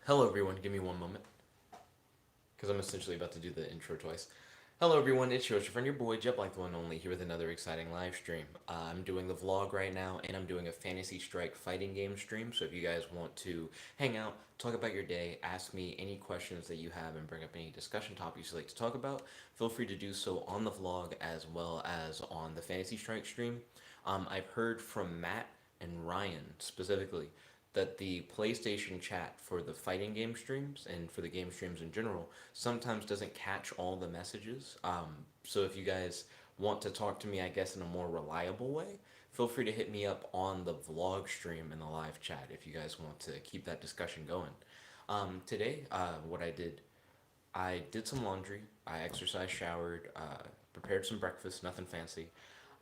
Hello, everyone. Give me one moment, because I'm essentially about to do the intro twice. Hello, everyone. It's your friend, your boy, Jet Black the One Only, here with another exciting live stream. I'm doing the vlog right now, and I'm doing a Fantasy Strike fighting game stream. So if you guys want to hang out, talk about your day, ask me any questions that you have, and bring up any discussion topics you'd like to talk about, feel free to do so on the vlog as well as on the Fantasy Strike stream. I've heard from Matt and Ryan specifically that the PlayStation chat for the fighting game streams and for the game streams in general sometimes doesn't catch all the messages. So if you guys want to talk to me, I guess, in a more reliable way, feel free to hit me up on the vlog stream in the live chat if you guys want to keep that discussion going. Today, what I did some laundry, I exercised, showered, prepared some breakfast, nothing fancy.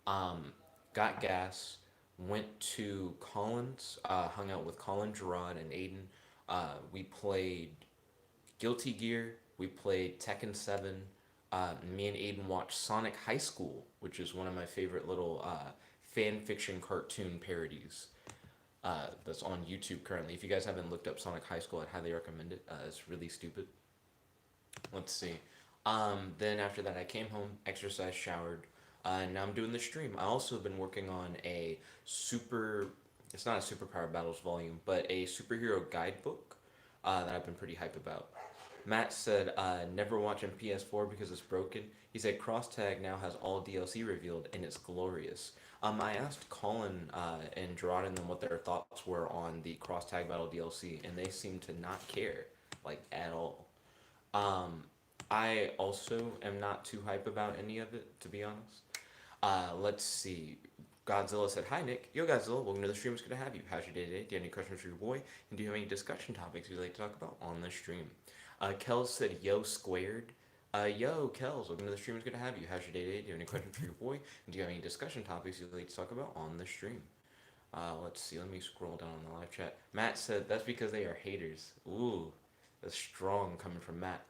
Um, Got gas, went to Collins, hung out with Colin, Gerard, and Aiden. We played Guilty Gear, we played Tekken 7. Me and Aiden watched Sonic High School, which is one of my favorite little fan fiction cartoon parodies that's on YouTube currently. If you guys haven't looked up Sonic High School, I'd highly recommend it. It's really stupid. Let's see. Then after that, I came home, exercised, showered, and now I'm doing the stream. I also have been working on a super. It's not a superpower battles volume, but a superhero guidebook that I've been pretty hype about. Matt said, never watching PS4 because it's broken. He said Cross Tag now has all DLC revealed and it's glorious. I asked Colin and Gerard and them what their thoughts were on the Cross Tag Battle DLC, and they seem to not care, like, at all. Um, I also am not too hype about any of it, to be honest. Let's see. Godzilla said, "Hi Nick, yo Godzilla, welcome to the stream. It's good to have you. How's your day today? Do you have any questions for your boy? And do you have any discussion topics you'd like to talk about on the stream?" Kels said, "Yo squared." Yo Kels, welcome to the stream. It's good to have you. How's your day today? Do you have any questions for your boy? And do you have any discussion topics you'd like to talk about on the stream? Let's see. Let me scroll down on the live chat. Matt said, "That's because they are haters." Ooh, that's strong coming from Matt.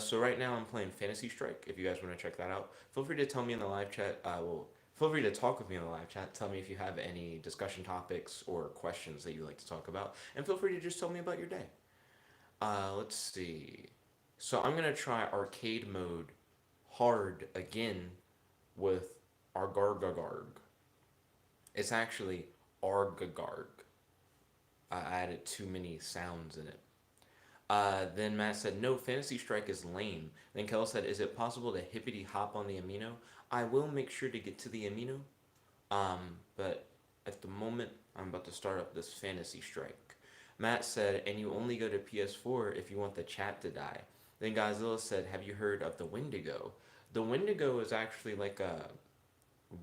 So right now I'm playing Fantasy Strike. If you guys want to check that out, feel free to tell me in the live chat. Feel free to talk with me in the live chat. Tell me if you have any discussion topics or questions that you like to talk about, and feel free to just tell me about your day. Let's see. So I'm gonna try arcade mode hard again with Argargagarg. It's actually Argagarg. I added too many sounds in it. Then Matt said, "No, Fantasy Strike is lame." Then Kel said, "Is it possible to hippity hop on the amino?" I will make sure to get to the amino. But at the moment, I'm about to start up this Fantasy Strike. Matt said, "And you only go to PS4 if you want the chat to die." Then Godzilla said, "Have you heard of the Wendigo?" The Wendigo is actually like a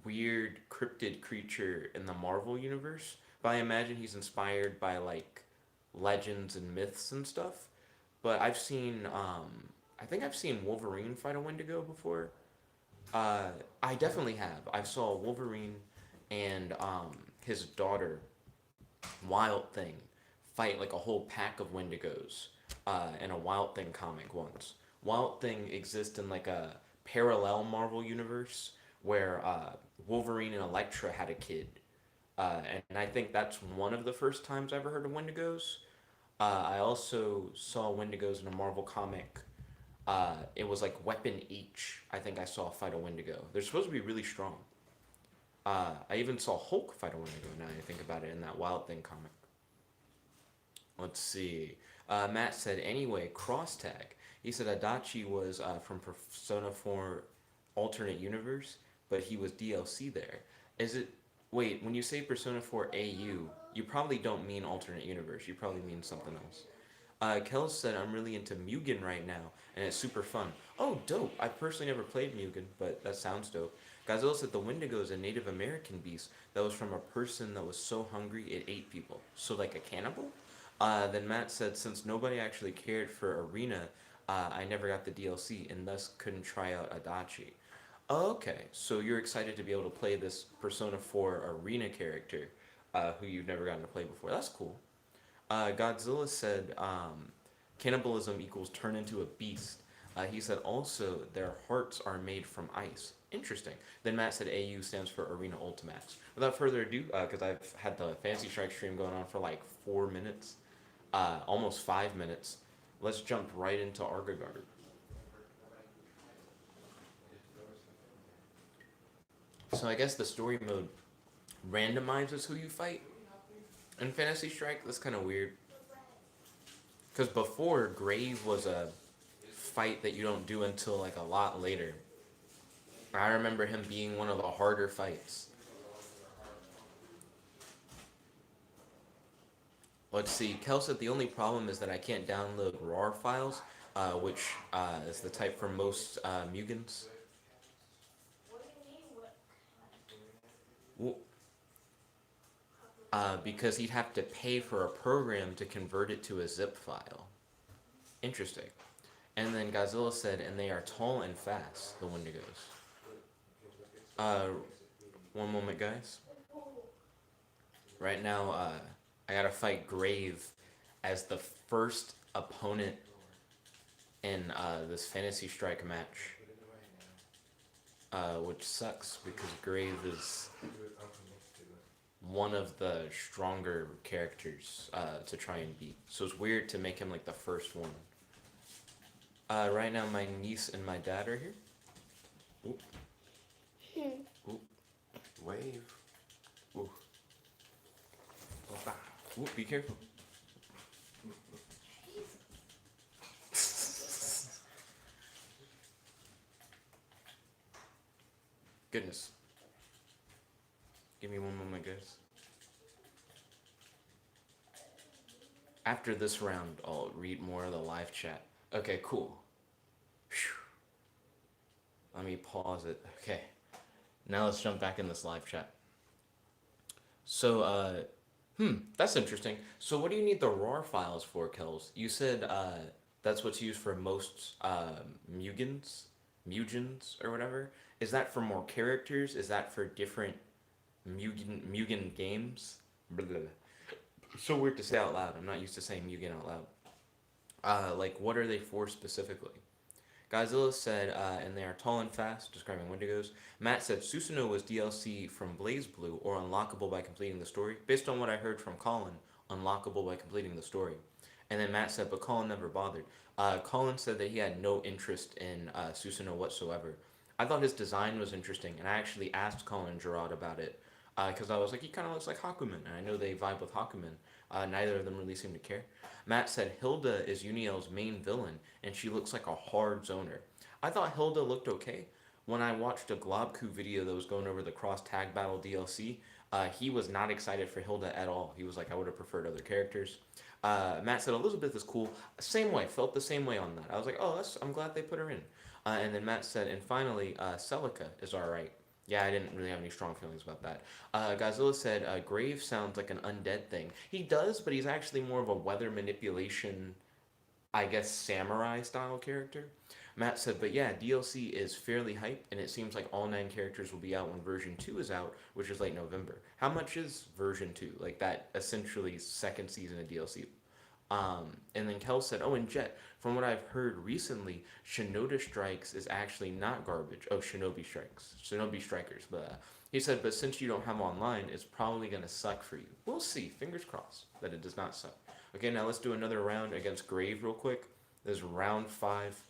weird cryptid creature in the Marvel universe, but I imagine he's inspired by like legends and myths and stuff. But I think I've seen Wolverine fight a Wendigo before. I definitely have. I saw Wolverine and his daughter, Wild Thing, fight like a whole pack of Wendigos in a Wild Thing comic once. Wild Thing exists in like a parallel Marvel universe where Wolverine and Elektra had a kid. And I think that's one of the first times I ever heard of Wendigos. I also saw Wendigos in a Marvel comic. It was like Weapon H. I think I saw fight a Wendigo. They're supposed to be really strong. I even saw Hulk fight a Wendigo. Now I think about it in that Wild Thing comic. Let's see. Matt said, "Anyway, cross tag." He said Adachi was from Persona 4 alternate universe, but he was DLC there. Is it? Wait, when you say Persona 4 AU, you probably don't mean alternate universe. You probably mean something else. Kel said, "I'm really into Mugen right now, and it's super fun." Oh, dope. I personally never played Mugen, but that sounds dope. Godzilla said, "The Wendigo is a Native American beast that was from a person that was so hungry it ate people. So, like a cannibal?" Then Matt said, "Since nobody actually cared for Arena, I never got the DLC and thus couldn't try out Adachi." Okay, so you're excited to be able to play this Persona 4 Arena character who you've never gotten to play before. That's cool. Godzilla said cannibalism equals turn into a beast. He said also their hearts are made from ice. Interesting. Then Matt said AU stands for Arena Ultimax. Without further ado, because I've had the Fantasy Strike stream going on for like 4 minutes, almost 5 minutes. Let's jump right into Argagard. So I guess the story mode randomizes who you fight in Fantasy Strike. That's kind of weird. Because before, Grave was a fight that you don't do until like a lot later. I remember him being one of the harder fights. Let's see. Kel said the only problem is that I can't download RAR files, which is the type for most Mugans. Well, because he'd have to pay for a program to convert it to a zip file. Interesting. And then Godzilla said, and they are tall and fast, the Wendigos. One moment, guys. Right now, I gotta fight Grave as the first opponent in this Fantasy Strike match. Which sucks because Grave is one of the stronger characters to try and beat. So it's weird to make him like the first one. Right now, my niece and my dad are here. Oop. Oop. Wave. Ooh. Ooh, be careful. Goodness. Give me one moment, guys. After this round, I'll read more of the live chat. Okay, cool. Whew. Let me pause it. Okay. Now let's jump back in this live chat. So, that's interesting. So what do you need the RAR files for, Kels? You said that's what's used for most Mugens, or whatever. Is that for more characters? Is that for different Mugen games? Blah, blah, blah. So weird to say out loud. I'm not used to saying Mugen out loud. Like, what are they for specifically? Godzilla said, and they are tall and fast, describing Wendigos. Matt said, Susanoo was DLC from Blaze Blue, or unlockable by completing the story. Based on what I heard from Colin, unlockable by completing the story. And then Matt said, but Colin never bothered. Colin said that he had no interest in Susanoo whatsoever. I thought his design was interesting, and I actually asked Colin Gerard about it, because I was like, he kind of looks like Hakumen, and I know they vibe with Hakumen. Neither of them really seem to care. Matt said Hilda is Uniel's main villain, and she looks like a hard zoner. I thought Hilda looked okay. When I watched a Globku video that was going over the cross tag battle DLC, he was not excited for Hilda at all. He was like, I would have preferred other characters. Matt said Elizabeth is cool. Same way, felt the same way on that. I was like, oh, I'm glad they put her in. And then Matt said, and finally, Celica is alright. Yeah, I didn't really have any strong feelings about that. Godzilla said, Grave sounds like an undead thing. He does, but he's actually more of a weather manipulation, I guess, samurai style character. Matt said, but yeah, DLC is fairly hyped, and it seems like all 9 characters will be out when version 2 is out, which is late November. How much is version 2? Like that essentially second season of DLC. And then Kel said, oh, and Jet, from what I've heard recently, Shinoda Strikes is actually not garbage. Oh, Shinobi Strikers. But he said, but since you don't have online, it's probably going to suck for you. We'll see. Fingers crossed that it does not suck. Okay, now let's do another round against Grave real quick. This is round 5.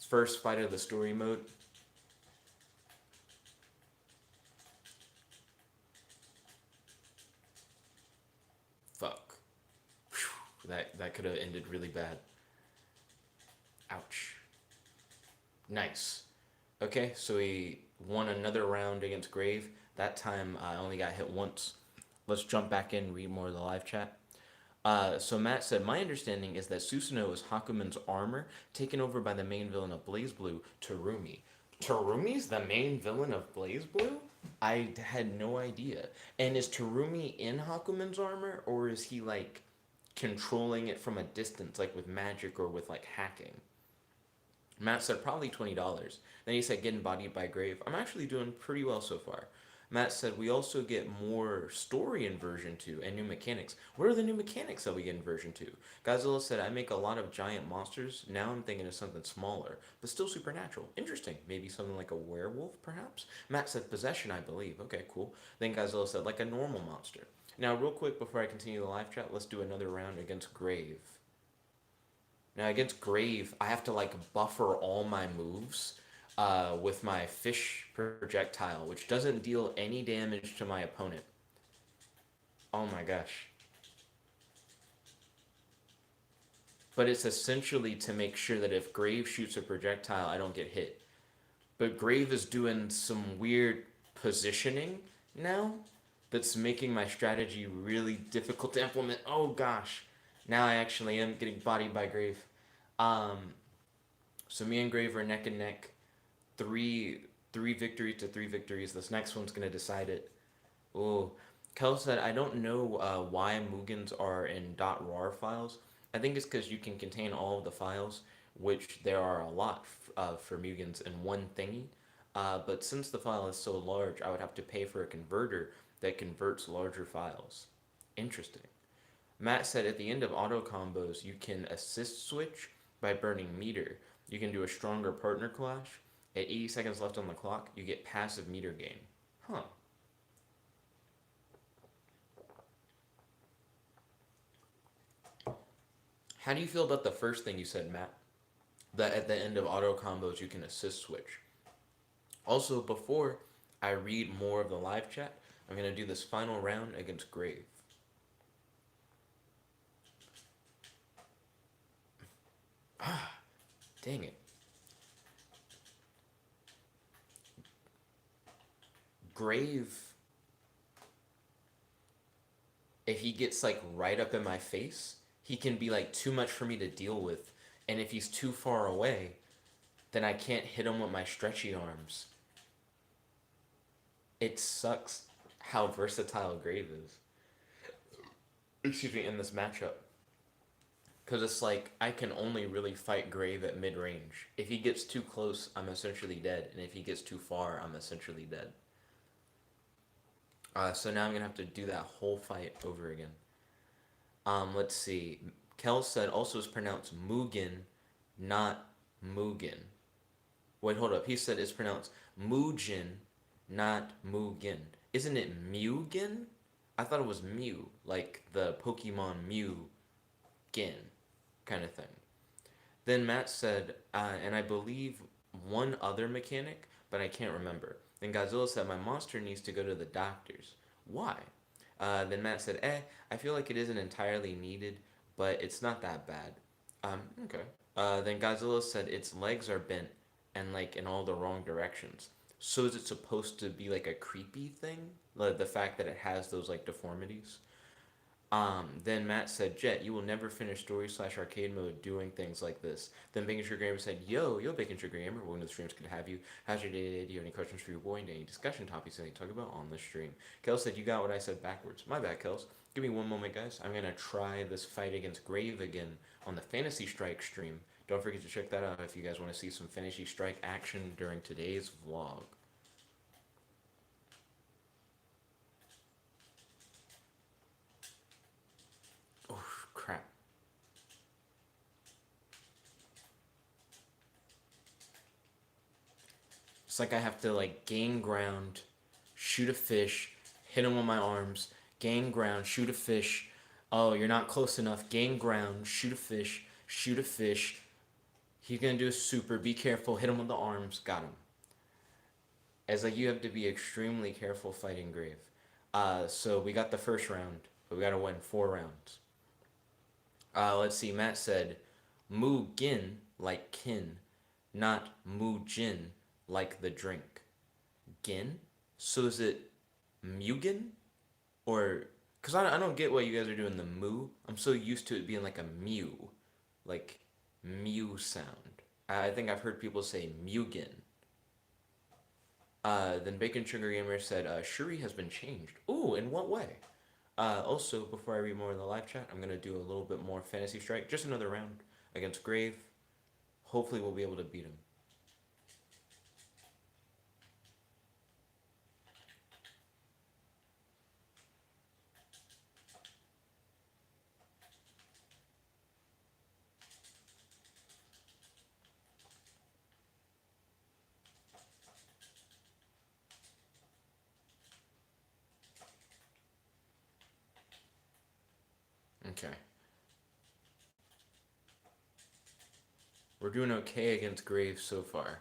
First fight of the story mode. Fuck. Whew. That could have ended really bad. Ouch. Nice. Okay, so he won another round against Grave. That time I only got hit once. Let's jump back in and read more of the live chat. So Matt said, my understanding is that Susanoo is Hakumen's armor, taken over by the main villain of Blaze Blue, Terumi. Terumi's the main villain of Blaze Blue? I had no idea. And is Terumi in Hakumen's armor, or is he, like, controlling it from a distance, like with magic or with, like, hacking? Matt said, probably $20. Then he said, getting bodied by Grave. I'm actually doing pretty well so far. Matt said, we also get more story in version 2 and new mechanics. What are the new mechanics that we get in version 2? Godzilla said, I make a lot of giant monsters. Now I'm thinking of something smaller, but still supernatural. Interesting. Maybe something like a werewolf, perhaps? Matt said, possession, I believe. Okay, cool. Then Godzilla said, like a normal monster. Now, real quick before I continue the live chat, let's do another round against Grave. Now, against Grave, I have to like buffer all my moves with my fish projectile, which doesn't deal any damage to my opponent. Oh my gosh. But it's essentially to make sure that if Grave shoots a projectile, I don't get hit. But Grave is doing some weird positioning now that's making my strategy really difficult to implement. Oh gosh. Now I actually am getting bodied by Grave. Um, so me and Grave are neck and neck. Three victories to three victories. This next one's gonna decide it. Oh, Kel said, I don't know why Mugans are in .rar files. I think it's because you can contain all of the files, which there are a lot for Mugans in one thingy. But since the file is so large, I would have to pay for a converter that converts larger files. Interesting. Matt said at the end of auto combos, you can assist switch by burning meter. You can do a stronger partner clash. At 80 seconds left on the clock, you get passive meter gain. Huh. How do you feel about the first thing you said, Matt? That at the end of auto combos, you can assist switch. Also, before I read more of the live chat, I'm going to do this final round against Grave. Ah, dang it. Grave, if he gets like right up in my face, he can be like too much for me to deal with. And if he's too far away, then I can't hit him with my stretchy arms. It sucks how versatile Grave is. Excuse me, in this matchup. Because it's like, I can only really fight Grave at mid range. If he gets too close, I'm essentially dead. And if he gets too far, I'm essentially dead. So now I'm going to have to do that whole fight over again. Let's see. Kel said also is pronounced Mugen, not Mugen. Wait, hold up. He said it's pronounced Mugen, not Mugen. Isn't it Mugen? I thought it was Mew, like the Pokemon Mew Gin kind of thing. Then Matt said, and I believe one other mechanic, but I can't remember. Then Godzilla said, my monster needs to go to the doctors. Why? Then Matt said, I feel like it isn't entirely needed, but it's not that bad. Okay. Then Godzilla said its legs are bent and like in all the wrong directions. So is it supposed to be like a creepy thing? Like the fact that it has those like deformities? Then Matt said, Jet, you will never finish story slash arcade mode doing things like this. Then Bacon Sugar Gamer said, Yo, Bacon Sugar Gamer, welcome to the streams, good to have you. How's your day? Do you have any questions for your boy and any discussion topics that you talk about on the stream? Kels said, you got what I said backwards. My bad, Kels. Give me one moment, guys. I'm going to try this fight against Grave again on the Fantasy Strike stream. Don't forget to check that out if you guys want to see some Fantasy Strike action during today's vlog. Oh, crap. It's like I have to like gain ground, shoot a fish, hit him with my arms, gain ground, shoot a fish. Oh, you're not close enough. Gain ground, shoot a fish, shoot a fish. He's gonna do a super. Be careful. Hit him with the arms. Got him. As like you have to be extremely careful fighting Grave. So we got the first round, but we gotta win 4 rounds. Let's see. Matt said, Mu-gin like kin, not Mu-jin like the drink. Gin? So is it Mugen? Or, because I don't get why you guys are doing the moo. I'm so used to it being like a mew. Like, mew sound. I think I've heard people say Mugen. Then Bacon Sugar Gamer said, Shuri has been changed. Ooh, in what way? Also, before I read more in the live chat, I'm going to do a little bit more Fantasy Strike. Just another round against Grave. Hopefully we'll be able to beat him. Okay. We're doing okay against Graves so far.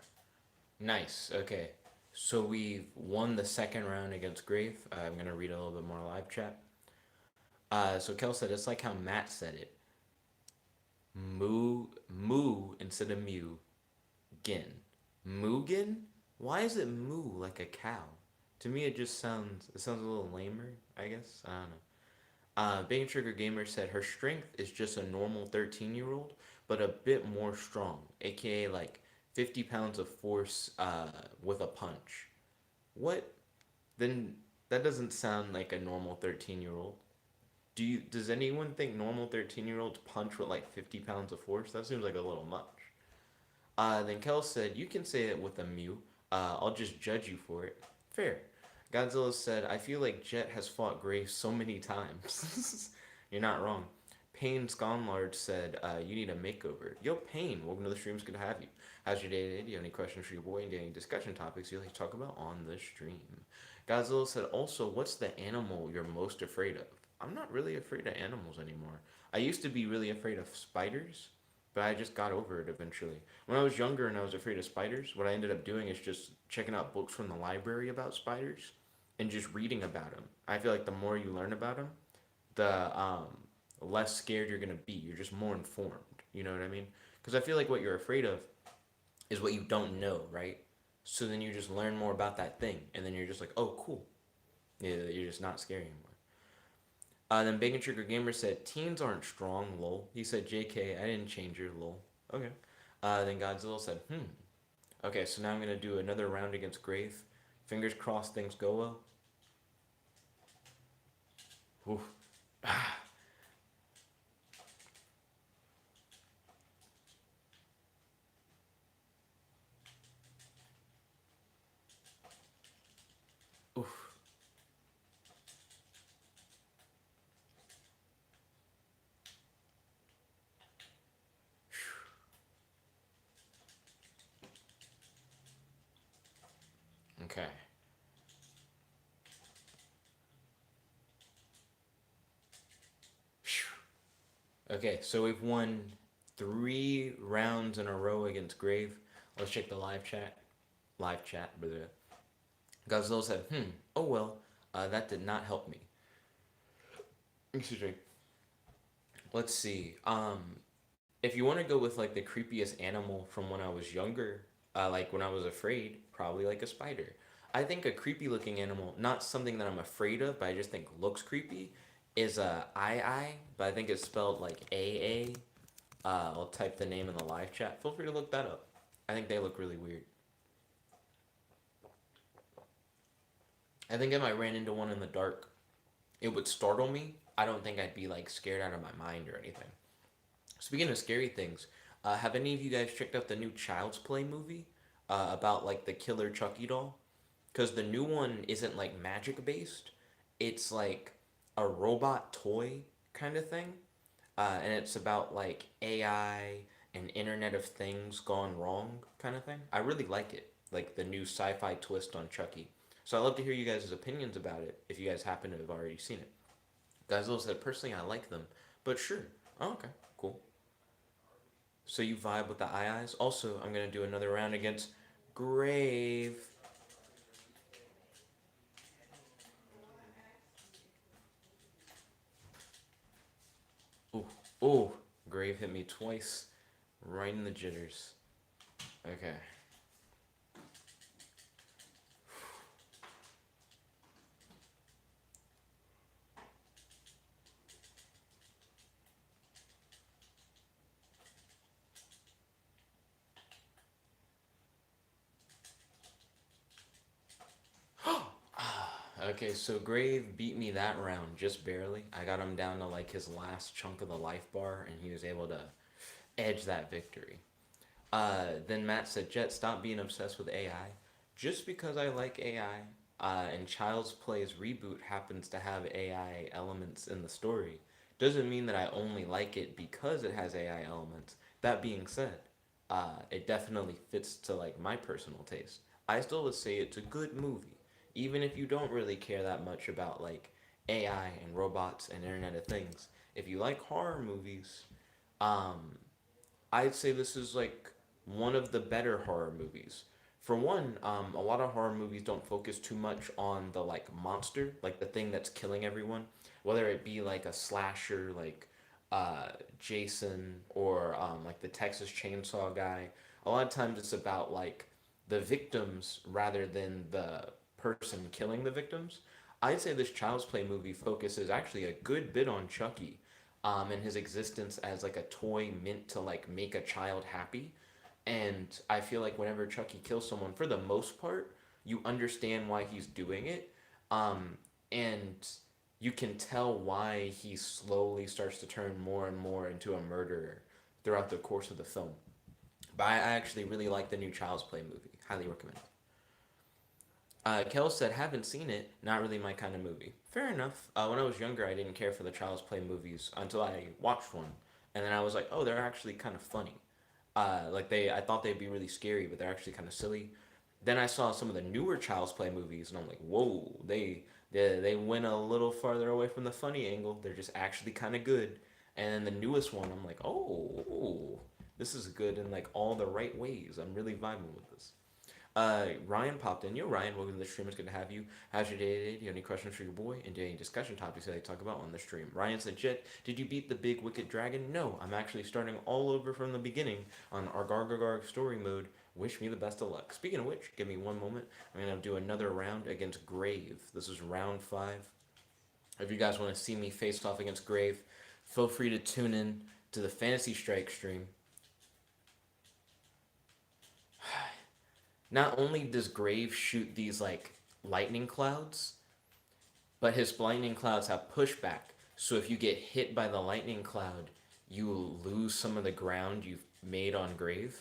Nice. Okay. So we've won the second round against Grave. I'm gonna read a little bit more live chat. So Kel said it's like how Matt said it. Moo instead of mew. Gin. Mugen? Why is it moo like a cow? To me, it sounds a little lamer. I guess I don't know. Bang Trigger Gamer said her strength is just a normal 13-year-old, but a bit more strong, aka like 50 pounds of force with a punch. What? Then that doesn't sound like a normal 13-year-old. Does anyone think normal 13-year-olds punch with like 50 pounds of force? That seems like a little much. Then Kel said, you can say it with a mew. I'll just judge you for it. Fair. Godzilla said, I feel like Jet has fought Graves so many times. You're not wrong. Payne Sconlard said, you need a makeover. Yo, Payne, welcome to the streams. Good to have you. How's your day today? Do you have any questions for your boy? And any discussion topics you'd like to talk about on the stream? Godzilla said, also, what's the animal you're most afraid of? I'm not really afraid of animals anymore. I used to be really afraid of spiders, but I just got over it eventually. When I was younger and I was afraid of spiders, what I ended up doing is just checking out books from the library about spiders and just reading about them. I feel like the more you learn about them, the less scared you're gonna be. You're just more informed. You know what I mean? Because I feel like what you're afraid of is what you don't know, right? So then you just learn more about that thing, and then you're just like, oh, cool. Yeah, you're just not scared anymore. Then Bacon Trigger Gamer said, teens aren't strong, lol. He said, JK, I didn't change your lol. Okay. Then Godzilla said, Okay, so now I'm going to do another round against Grave. Fingers crossed things go well. Oof. Oof. Okay. Okay, so we've won 3 rounds in a row against Grave. Let's check the live chat. Live chat, brother. Godzilla said, oh well, that did not help me. Excuse me. Let's see. If you want to go with like the creepiest animal from when I was younger, like when I was afraid, probably like a spider. I think a creepy looking animal, not something that I'm afraid of, but I just think looks creepy, is a I, but I think it's spelled like AA. I'll type the name in the live chat. Feel free to look that up. I think they look really weird. I think if I ran into one in the dark, it would startle me. I don't think I'd be like scared out of my mind or anything. Speaking of scary things, have any of you guys checked out the new Child's Play movie about like the killer Chucky doll? Because the new one isn't like magic based. It's like a robot toy kind of thing, and it's about like AI and Internet of Things gone wrong kind of thing. I really like it, like the new sci-fi twist on Chucky. So I'd love to hear you guys' opinions about it if you guys happen to have already seen it. Gazelle said, personally, I like them, but sure. Oh, okay, cool. So you vibe with the eyes. Also, I'm gonna do another round against Grave. Ooh, ooh, Grave hit me twice, right in the jitters. Okay. Okay, so Grave beat me that round just barely. I got him down to like his last chunk of the life bar, and he was able to edge that victory. Then Matt said, Jet, stop being obsessed with AI. Just because I like AI, and Child's Play's reboot happens to have AI elements in the story, doesn't mean that I only like it because it has AI elements. That being said, it definitely fits to like my personal taste. I still would say it's a good movie, even if you don't really care that much about like AI and robots and Internet of Things. If you like horror movies, um, I'd say this is like one of the better horror movies. For one, a lot of horror movies don't focus too much on the like monster, like the thing that's killing everyone, whether it be like a slasher like uh, Jason or like the Texas Chainsaw guy. A lot of times it's about like the victims rather than the person killing the victims. I'd say this Child's Play movie focuses actually a good bit on Chucky, and his existence as like a toy meant to like make a child happy. And I feel like whenever Chucky kills someone, for the most part, you understand why he's doing it, um, and you can tell why he slowly starts to turn more and more into a murderer throughout the course of the film. But I actually really like the new Child's Play movie. Highly recommend it. Kel said, haven't seen it. Not really my kind of movie. Fair enough. When I was younger, I didn't care for the Child's Play movies until I watched one, and then I was like, oh, they're actually kind of funny. I thought they'd be really scary, but they're actually kind of silly. Then I saw some of the newer Child's Play movies, and I'm like, whoa, they went a little farther away from the funny angle. They're just actually kind of good. And then the newest one, I'm like, oh, this is good in like all the right ways. I'm really vibing with this. Ryan popped in. Yo, Ryan, welcome to the stream. It's good to have you. How's your day today? Do you have any questions for your boy? And do you have any discussion topics that I talk about on the stream? Ryan said, Jet, did you beat the big wicked dragon? No, I'm actually starting all over from the beginning on Argargagarg story mode. Wish me the best of luck. Speaking of which, give me one moment. I'm going to do another round against Grave. This is round 5. If you guys want to see me face off against Grave, feel free to tune in to the Fantasy Strike stream. Not only does Grave shoot these like lightning clouds, but his lightning clouds have pushback. So if you get hit by the lightning cloud, you lose some of the ground you've made on Grave.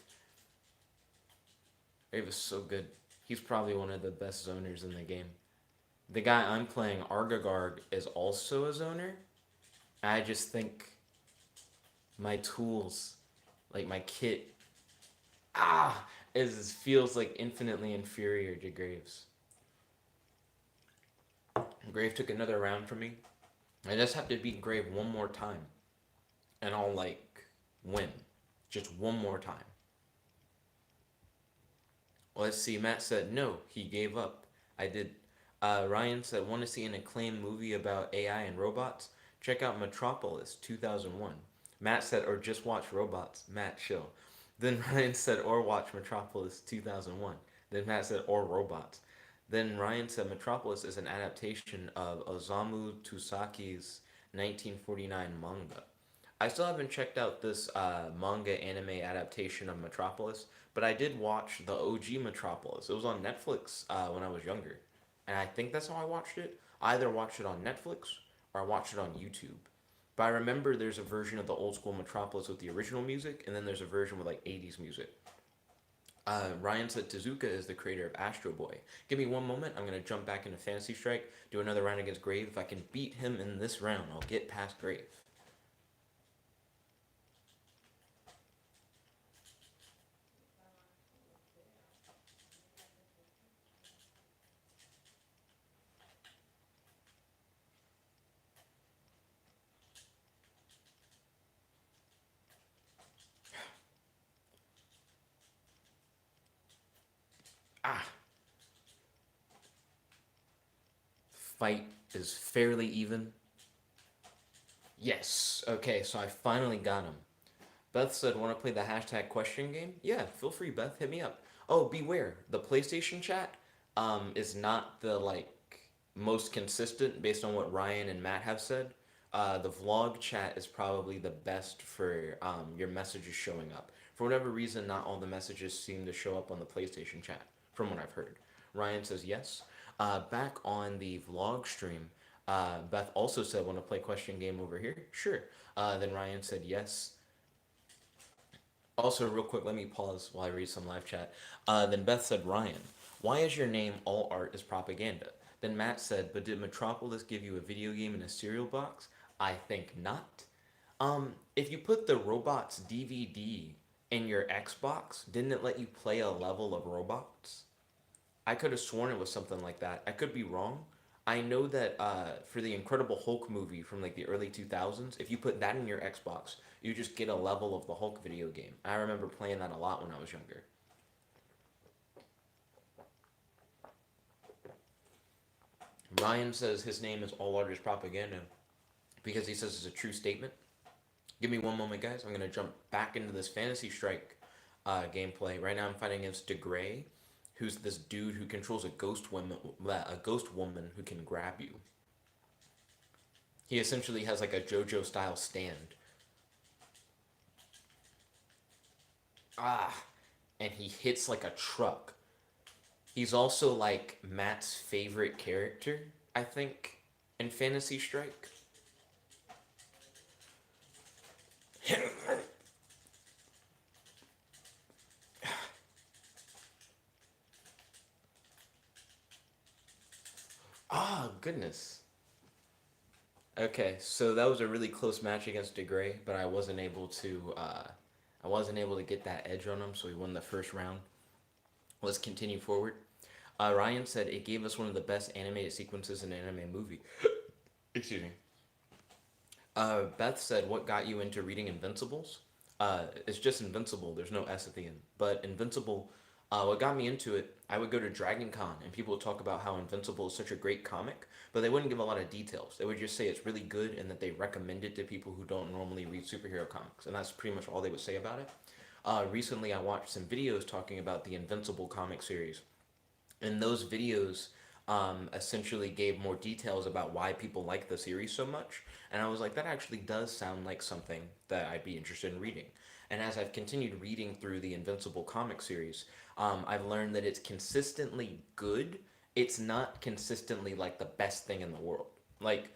Grave is so good. He's probably one of the best zoners in the game. The guy I'm playing, Argagarg, is also a zoner. I just think my tools, like my kit, is feels like infinitely inferior to Graves. Grave took another round from me. I just have to beat Grave one more time, and I'll like win, just one more time. Let's see. Matt said no. He gave up. I did. Ryan said, want to see an acclaimed movie about AI and robots? Check out Metropolis 2001. Matt said, or just watch robots. Matt, chill. Then Ryan said, or watch Metropolis 2001. Then Matt said, or robots. Then Ryan said, Metropolis is an adaptation of Osamu Tsusaki's 1949 manga. I still haven't checked out this manga anime adaptation of Metropolis, but I did watch the OG Metropolis. It was on Netflix when I was younger, and I think that's how I watched it. I either watched it on Netflix or I watched it on YouTube. But I remember there's a version of the old school Metropolis with the original music, and then there's a version with like 80s music. Ryan said Tezuka is the creator of Astro Boy. Give me one moment. I'm going to jump back into Fantasy Strike, do another round against Grave. If I can beat him in this round, I'll get past Grave. Ah, fight is fairly even. Yes. Okay, so I finally got him. Beth said, want to play the hashtag question game? Yeah, feel free, Beth. Hit me up. Oh, beware. The PlayStation chat is not the, like, most consistent based on what Ryan and Matt have said. The vlog chat is probably the best for your messages showing up. For whatever reason, not all the messages seem to show up on the PlayStation chat, from what I've heard. Ryan says yes. Back on the vlog stream, Beth also said, want to play question game over here? Sure. Then Ryan said yes. Also, real quick, let me pause while I read some live chat. Then Beth said, Ryan, why is your name All Art is Propaganda? Then Matt said, but did Metropolis give you a video game in a cereal box? I think not. If you put the Robots DVD in your Xbox, didn't it let you play a level of Robots? I could have sworn it was something like that. I could be wrong. I know that for the Incredible Hulk movie from like the early 2000s, if you put that in your Xbox, you just get a level of the Hulk video game. I remember playing that a lot when I was younger. Ryan says his name is All Artist Propaganda because he says it's a true statement. Give me one moment, guys. I'm gonna jump back into this Fantasy Strike gameplay. Right now, I'm fighting against DeGray, who's this dude who controls a ghost woman who can grab you. He essentially has like a JoJo style stand. Ah, and he hits like a truck. He's also like Matt's favorite character, I think, in Fantasy Strike. Ah, oh, goodness. Okay, so that was a really close match against DeGray, but I wasn't able to get that edge on him, so he won the first round. Let's continue forward. Ryan said it gave us one of the best animated sequences in an anime movie. Excuse me. Beth said, "What got you into reading Invincibles?" It's just Invincible. There's no S at the end. But Invincible, what got me into it, I would go to Dragon Con and people would talk about how Invincible is such a great comic, but they wouldn't give a lot of details. They would just say it's really good and that they recommend it to people who don't normally read superhero comics. And that's pretty much all they would say about it. Recently, I watched some videos talking about the Invincible comic series, and those videos essentially gave more details about why people like the series so much. And I was like, that actually does sound like something that I'd be interested in reading. And as I've continued reading through the Invincible comic series, I've learned that it's consistently good. It's not consistently like the best thing in the world. Like,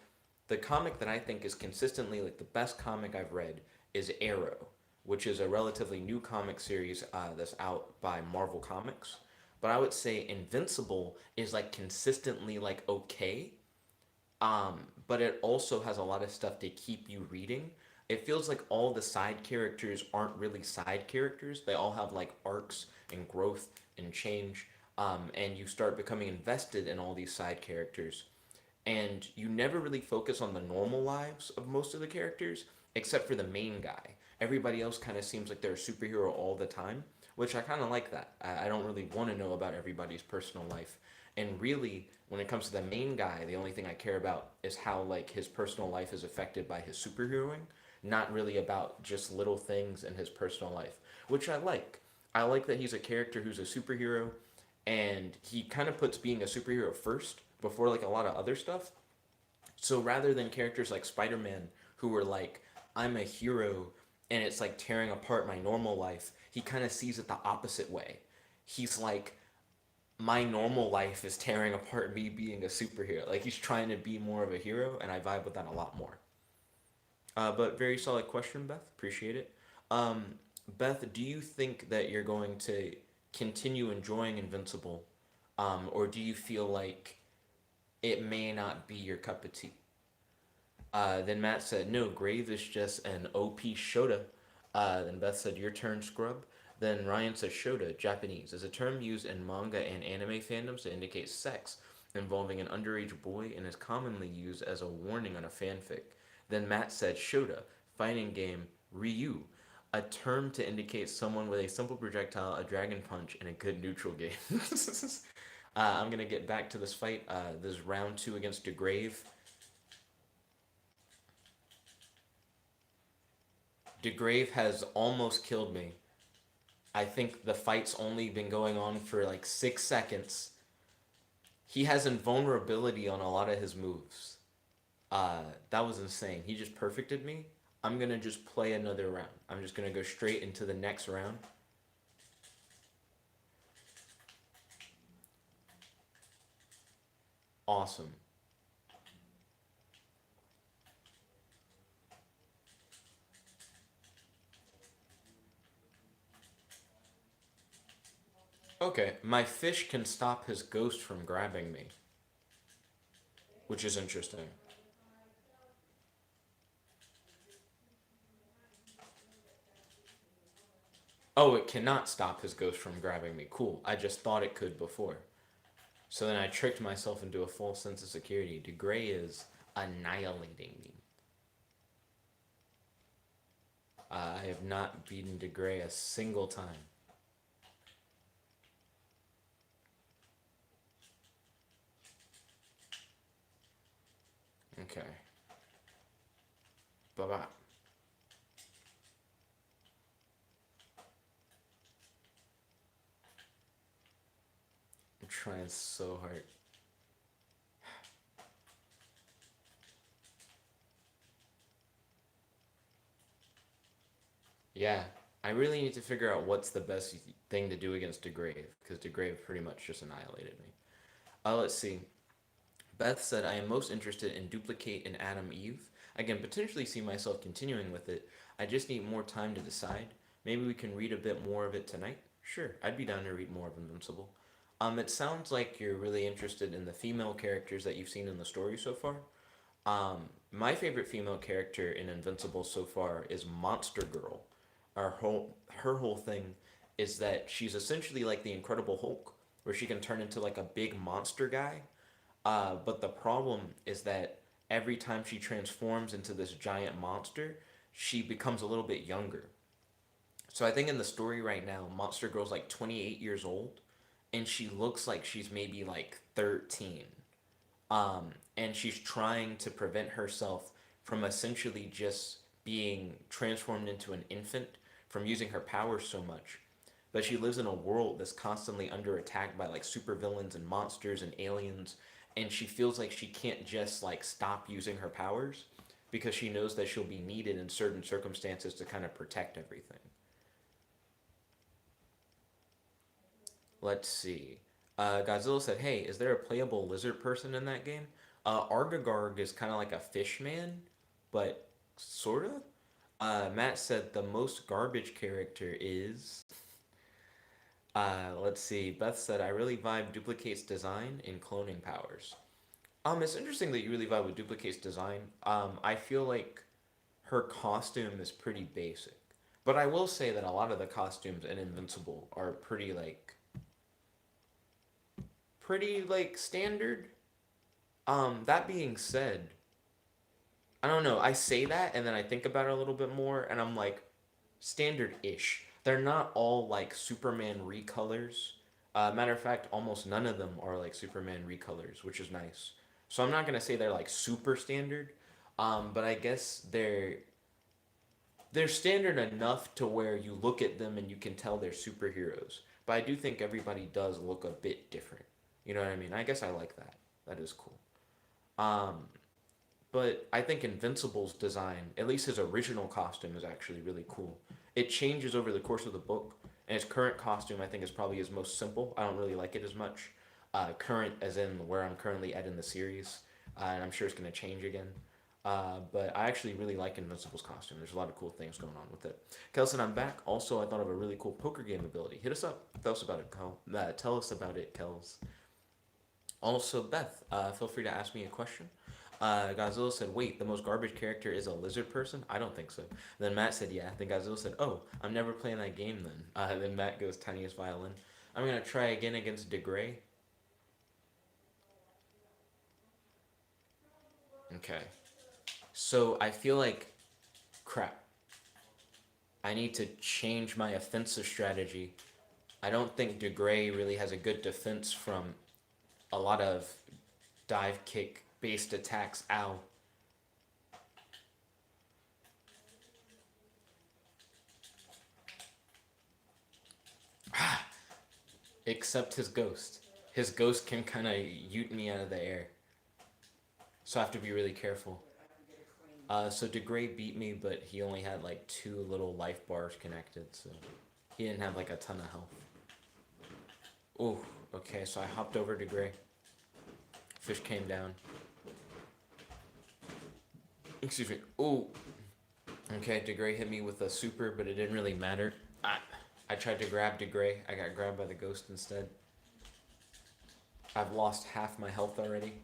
the comic that I think is consistently like the best comic I've read is Arrow, which is a relatively new comic series that's out by Marvel Comics. But I would say Invincible is like consistently like okay, but it also has a lot of stuff to keep you reading. It feels like all the side characters aren't really side characters. They all have like arcs and growth and change, and you start becoming invested in all these side characters. And you never really focus on the normal lives of most of the characters, except for the main guy. Everybody else kind of seems like they're a superhero all the time, which I kind of like that. I don't really want to know about everybody's personal life. And really, when it comes to the main guy, the only thing I care about is how like his personal life is affected by his superheroing, not really about just little things in his personal life, which I like. I like that he's a character who's a superhero and he kind of puts being a superhero first before like a lot of other stuff. So rather than characters like Spider-Man who were like, I'm a hero and it's like tearing apart my normal life, he kind of sees it the opposite way. He's like, my normal life is tearing apart me being a superhero. Like he's trying to be more of a hero, and I vibe with that a lot more. But very solid question, Beth. Appreciate it. Um, Beth, do you think that you're going to continue enjoying Invincible, or do you feel like it may not be your cup of tea? Then Matt said, no, Grave is just an OP Shota. Then Beth said, your turn, Scrub. Then Ryan said, Shota, Japanese, is a term used in manga and anime fandoms to indicate sex involving an underage boy and is commonly used as a warning on a fanfic. Then Matt said, Shota, fighting game, Ryu, a term to indicate someone with a simple projectile, a dragon punch, and a good neutral game. I'm going to get back to this fight. This is round two against DeGrave. DeGrave has almost killed me. I think the fight's only been going on for like 6 seconds. He has invulnerability on a lot of his moves. That was insane. He just perfected me. I'm gonna just play another round. I'm just gonna go straight into the next round. Awesome. Okay, my fish can stop his ghost from grabbing me, which is interesting. Oh, it cannot stop his ghost from grabbing me. Cool. I just thought it could before. So then I tricked myself into a false sense of security. DeGray is annihilating me. I have not beaten DeGray a single time. Okay. Bye-bye. I'm trying so hard. Yeah, I really need to figure out what's the best thing to do against DeGrave, because DeGrave pretty much just annihilated me. Let's see. Beth said, I am most interested in Duplicate and Adam Eve. I can potentially see myself continuing with it. I just need more time to decide. Maybe we can read a bit more of it tonight? Sure, I'd be down to read more of Invincible. It sounds like you're really interested in the female characters that you've seen in the story so far. My favorite female character in Invincible so far is Monster Girl. Her whole thing is that she's essentially like the Incredible Hulk, where she can turn into like a big monster guy. But the problem is that every time she transforms into this giant monster, she becomes a little bit younger. So I think in the story right now, Monster Girl's like 28 years old, and she looks like she's maybe like 13. And she's trying to prevent herself from essentially just being transformed into an infant from using her powers so much. But she lives in a world that's constantly under attack by like supervillains and monsters and aliens, and she feels like she can't just like stop using her powers because she knows that she'll be needed in certain circumstances to kind of protect everything. Let's see. Godzilla said, "Hey, is there a playable lizard person in that game?" Argagarg is kind of like a fish man, but sorta. Matt said the most garbage character is. Let's see. Beth said, "I really vibe Duplicate's design in cloning powers." It's interesting that you really vibe with Duplicate's design. I feel like her costume is pretty basic, but I will say that a lot of the costumes in Invincible are pretty like standard. That being said, I don't know. I say that and then I think about it a little bit more and I'm like standard-ish. They're not all like Superman recolors. Matter of fact, almost none of them are like Superman recolors, which is nice. So I'm not gonna say they're like super standard, but I guess they're standard enough to where you look at them and you can tell they're superheroes. But I do think everybody does look a bit different. You know what I mean? I guess I like that. That is cool. Um, but I think Invincible's design, at least his original costume, is actually really cool. It changes over the course of the book, and his current costume I think is probably his most simple. I don't really like it as much. Current as in where I'm currently at in the series, and I'm sure it's going to change again. But I actually really like Invincible's costume. There's a lot of cool things going on with it. Kelson, I'm back. Also, I thought of a really cool poker game ability. Hit us up. Tell us about it, Kel. Tell us about it, Kels. Also, Beth, feel free to ask me a question. Godzilla said, wait, the most garbage character is a lizard person? I don't think so. Then Matt said, yeah. Then Godzilla said, oh, I'm never playing that game then. Then Matt goes, tiniest violin. I'm going to try again against DeGray. Okay. So I feel like, crap, I need to change my offensive strategy. I don't think DeGray really has a good defense from a lot of dive kick based attacks. Ow. Except his ghost. His ghost can kind of yeet me out of the air. So I have to be really careful. So DeGray beat me, but he only had like 2 little life bars connected, so he didn't have like a ton of health. Ooh, okay, so I hopped over DeGray. Fish came down. Excuse me. Ooh. Okay, DeGray hit me with a super, but it didn't really matter. I tried to grab DeGray. I got grabbed by the ghost instead. I've lost half my health already.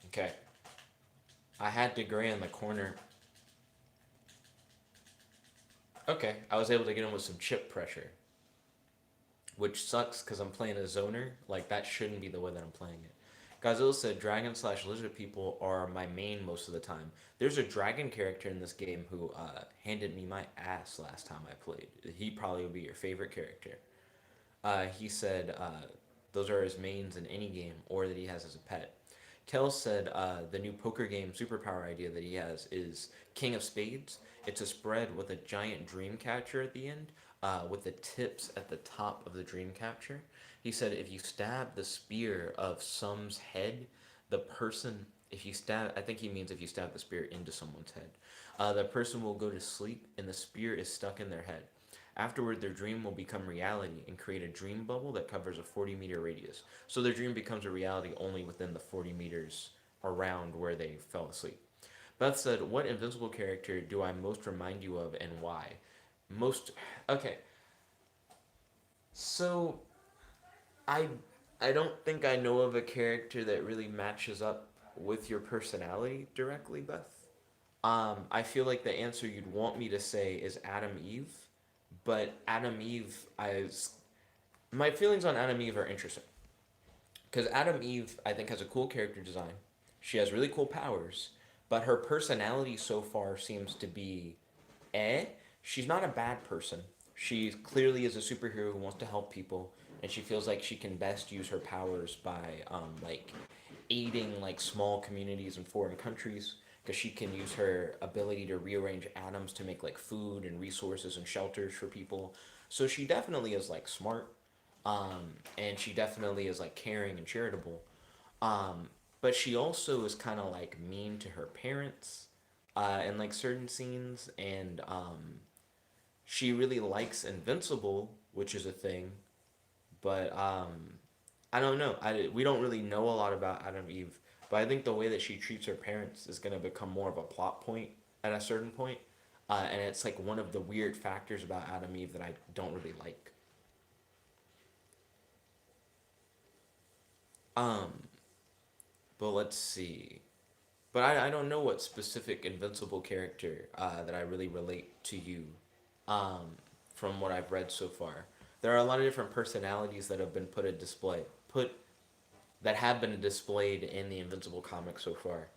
Okay. I had DeGray in the corner. Okay, I was able to get him with some chip pressure, which sucks because I'm playing a zoner. Like, that shouldn't be the way that I'm playing it. Godzilla said, dragon slash lizard people are my main most of the time. There's a dragon character in this game who handed me my ass last time I played. He probably would be your favorite character. He said those are his mains in any game or that he has as a pet. Kel said the new poker game superpower idea that he has is King of Spades. It's a spread with a giant dream catcher at the end, with the tips at the top of the dream catcher. He said if you stab the spear of some's head, the person, if you stab, I think he means if you stab the spear into someone's head, the person will go to sleep and the spear is stuck in their head. Afterward, their dream will become reality and create a dream bubble that covers a 40-meter radius. So their dream becomes a reality only within the 40 meters around where they fell asleep. Beth said, what invincible character do I most remind you of and why? Most. Okay, so I, I don't think I know of a character that really matches up with your personality directly, Beth. I feel like the answer you'd want me to say is Adam Eve, but Adam Eve, my feelings on Adam Eve are interesting because Adam Eve, I think, has a cool character design. She has really cool powers, but her personality so far seems to be eh. She's not a bad person. She clearly is a superhero who wants to help people, and she feels like she can best use her powers by like aiding like small communities in foreign countries because she can use her ability to rearrange atoms to make like food and resources and shelters for people. So she definitely is like smart, and she definitely is like caring and charitable. Um, but she also is kind of like mean to her parents in like certain scenes, and she really likes Invincible, which is a thing. But I don't know. We don't really know a lot about Adam Eve, but I think the way that she treats her parents is gonna become more of a plot point at a certain point, and it's like one of the weird factors about Adam Eve that I don't really like. Um, but let's see. But I don't know what specific Invincible character that I really relate to you, um, from what I've read so far. There are a lot of different personalities that have been put that have been displayed in the Invincible comics so far.